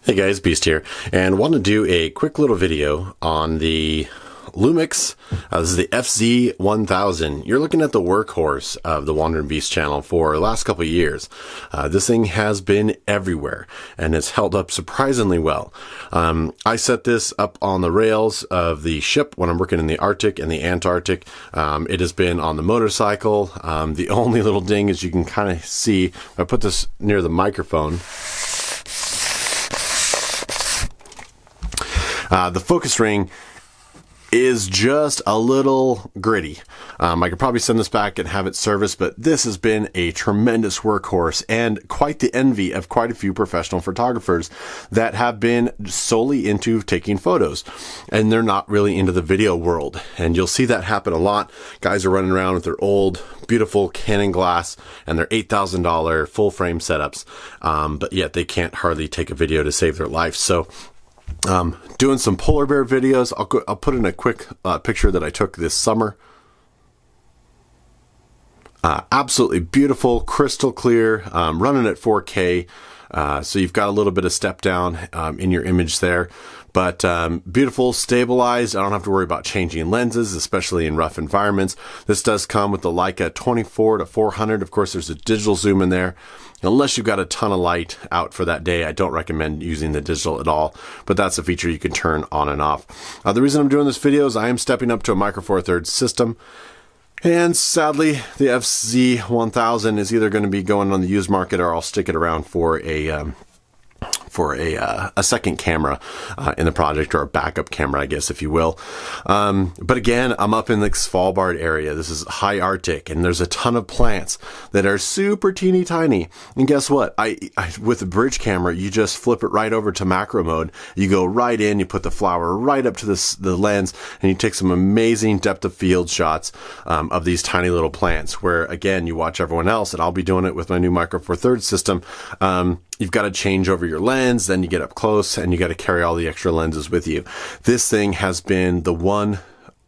Hey guys, Beast here, and want to do a quick little video on the Lumix. This is the FZ1000. You're looking at the workhorse of the Wandering.beast channel for the last couple of years. This thing has been everywhere, and it's held up surprisingly well. I set this up on the rails of the ship when I'm working in the Arctic and the Antarctic. It has been on the motorcycle. The only little ding is you can kind of see, if I put this near the microphone, the focus ring is just a little gritty. I could probably send this back and have it serviced, but this has been a tremendous workhorse and quite the envy of quite a few professional photographers that have been solely into taking photos, and they're not really into the video world. And you'll see that happen a lot. Guys are running around with their old, beautiful Canon glass and their $8,000 full frame setups, but yet they can't hardly take a video to save their life. So doing some polar bear videos. I'll put in a quick picture that I took this summer. Absolutely beautiful, crystal clear, running at 4K. So you've got a little bit of step down in your image there, but beautiful, stabilized. I don't have to worry about changing lenses, especially in rough environments. This does come with the Leica 24 to 400. Of course, there's a digital zoom in there. Unless you've got a ton of light out for that day, I don't recommend using the digital at all, but that's a feature you can turn on and off. The reason I'm doing this video is I am stepping up to a Micro Four Thirds system. And sadly, the FZ1000 is either going to be going on the used market, or I'll stick it around for a second camera in the project, or a backup camera, I guess, if you will. But again, I'm up in the Svalbard area. This is high Arctic, and there's a ton of plants that are super teeny tiny. And guess what? With the bridge camera, you just flip it right over to macro mode. You go right in, you put the flower right up to the lens, and you take some amazing depth of field shots of these tiny little plants, where again, you watch everyone else, and I'll be doing it with my new Micro Four Thirds system. You've got to change over your lens, then you get up close, and you got to carry all the extra lenses with you. This thing has been the one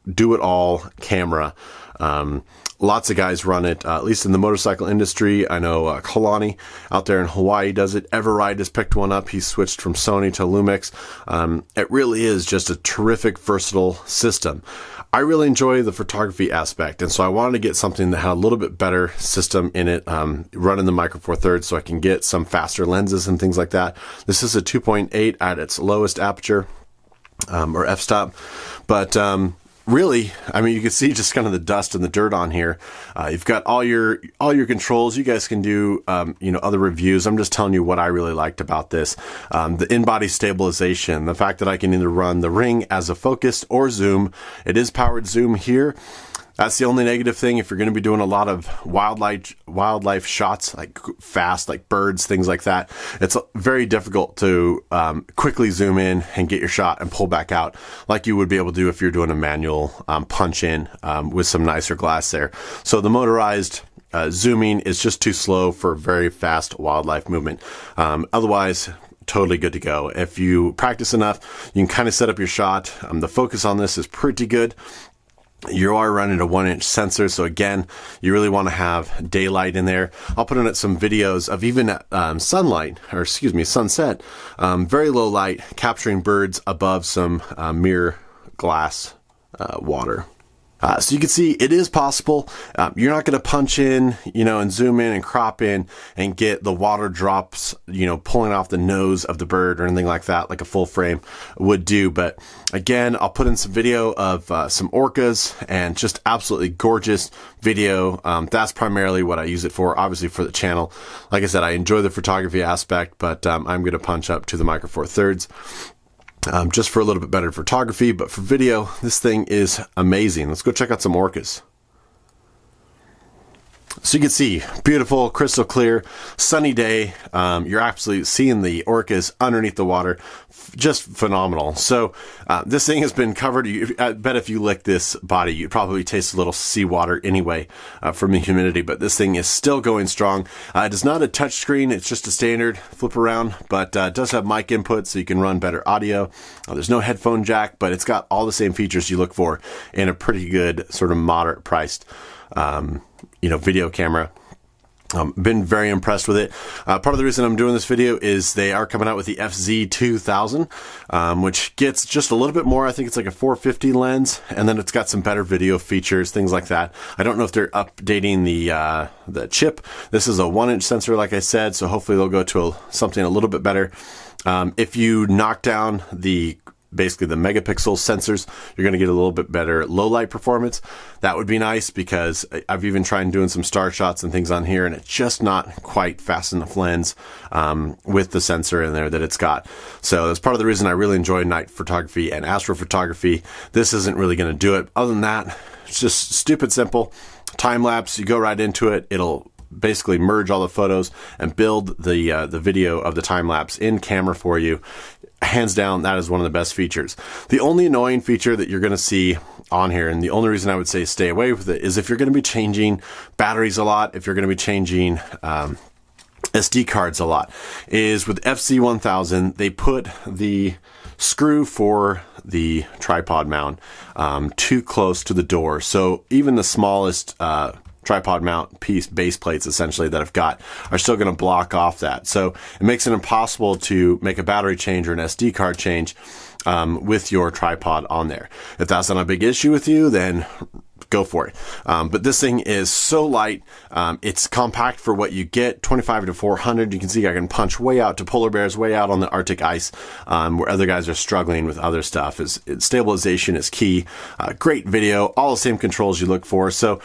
do-it-all camera. Lots of guys run it, at least in the motorcycle industry. I know Kalani out there in Hawaii does it. Everride has picked one up. He's switched from Sony to Lumix. It really is just a terrific, versatile system. I really enjoy the photography aspect, and so I wanted to get something that had a little bit better system in it, running the Micro Four Thirds, so I can get some faster lenses and things like that. This is a 2.8 at its lowest aperture, or f-stop, but really, I mean, you can see just kind of the dust and the dirt on here. You've got all your controls. You guys can do other reviews. I'm just telling you what I really liked about this. The in-body stabilization, the fact that I can either run the ring as a focus or zoom. It is powered zoom here. That's the only negative thing. If you're going to be doing a lot of wildlife shots, like fast, like birds, things like that, it's very difficult to quickly zoom in and get your shot and pull back out like you would be able to do if you're doing a manual punch in with some nicer glass there. So the motorized zooming is just too slow for very fast wildlife movement. Otherwise, totally good to go. If you practice enough, you can kind of set up your shot. The focus on this is pretty good. You are running a 1-inch sensor, so again, you really want to have daylight in there. I'll put in some videos of even sunset, very low light, capturing birds above some mirror glass water. So you can see it is possible. You're not going to punch in, and zoom in and crop in and get the water drops, pulling off the nose of the bird or anything like that, like a full frame would do. But again, I'll put in some video of some orcas, and just absolutely gorgeous video. That's primarily what I use it for, obviously for the channel. Like I said, I enjoy the photography aspect, but I'm going to punch up to the Micro Four Thirds. Just for a little bit better photography, but for video, this thing is amazing. Let's go check out some orcas. So you can see, beautiful, crystal clear, sunny day. You're absolutely seeing the orcas underneath the water. Just phenomenal. So this thing has been covered. I bet if you lick this body, you'd probably taste a little seawater anyway from the humidity, but this thing is still going strong. It is not a touch screen. It's just a standard flip around, but it does have mic input, so you can run better audio. There's no headphone jack, but it's got all the same features you look for in a pretty good sort of moderate priced video camera. Been very impressed with it. Part of the reason I'm doing this video is they are coming out with the FZ2000, which gets just a little bit more. I think it's like a 450 lens, and then it's got some better video features, things like that. I don't know if they're updating the chip. This is a 1-inch sensor, like I said, so hopefully they'll go to something a little bit better. If you knock down basically the megapixel sensors, you're going to get a little bit better low light performance. That would be nice, because I've even tried doing some star shots and things on here, and it's just not quite fast enough lens with the sensor in there that it's got. So that's part of the reason I really enjoy night photography and astrophotography. This isn't really going to do it. Other than that, it's just stupid simple. Time lapse, you go right into it. It'll basically merge all the photos and build the video of the time lapse in camera for you. Hands down, that is one of the best features. The only annoying feature that you're going to see on here, and the only reason I would say stay away with it, is if you're going to be changing batteries a lot, if you're going to be changing SD cards a lot, is with FZ1000, they put the screw for the tripod mount too close to the door. So even the smallest tripod mount base plates essentially that I've got are still going to block off that. So it makes it impossible to make a battery change or an SD card change with your tripod on there. If that's not a big issue with you, then go for it. But this thing is so light. It's compact for what you get, 25 to 400. You can see I can punch way out to polar bears, way out on the Arctic ice, where other guys are struggling with other stuff. Stabilization is key. Great video, all the same controls you look for. So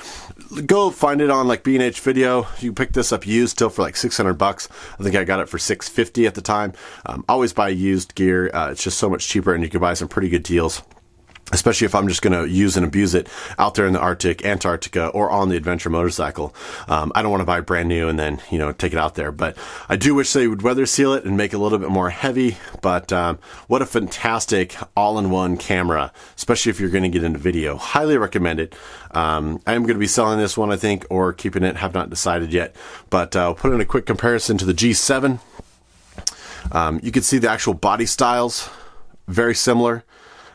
go find it on like B&H Video. You pick this up used still for like $600. I think I got it for $650 at the time. Always buy used gear. It's just so much cheaper, and you can buy some pretty good deals, especially if I'm just going to use and abuse it out there in the Arctic, Antarctica, or on the adventure motorcycle. I don't want to buy brand new and then, take it out there. But I do wish they would weather seal it and make it a little bit more heavy. But what a fantastic all-in-one camera, especially if you're going to get into video. Highly recommend it. I am going to be selling this one, I think, or keeping it. Have not decided yet. But I'll put in a quick comparison to the G7. You can see the actual body styles, very similar.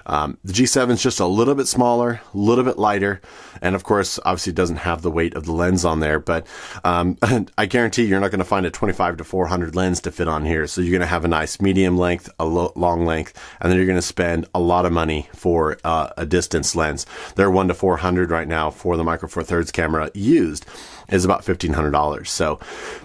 The G7 is just a little bit smaller, a little bit lighter, and of course, obviously, it doesn't have the weight of the lens on there. But I guarantee you're not going to find a 25 to 400 lens to fit on here. So you're going to have a nice medium length, a long length, and then you're going to spend a lot of money for a distance lens. They're 1 to 400 right now for the Micro Four Thirds camera used. Is about $1,500. So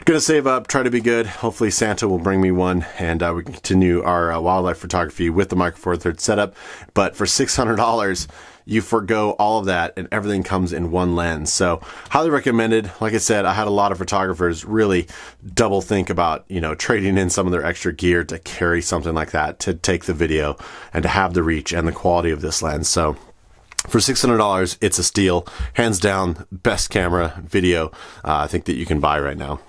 gonna save up, try to be good. Hopefully Santa will bring me one, and we can continue our wildlife photography with the Micro Four Thirds setup. But for $600, you forgo all of that, and everything comes in one lens. So highly recommended. Like I said, I had a lot of photographers really double think about, trading in some of their extra gear to carry something like that, to take the video and to have the reach and the quality of this lens. So for $600, it's a steal. Hands down, best camera video I think that you can buy right now.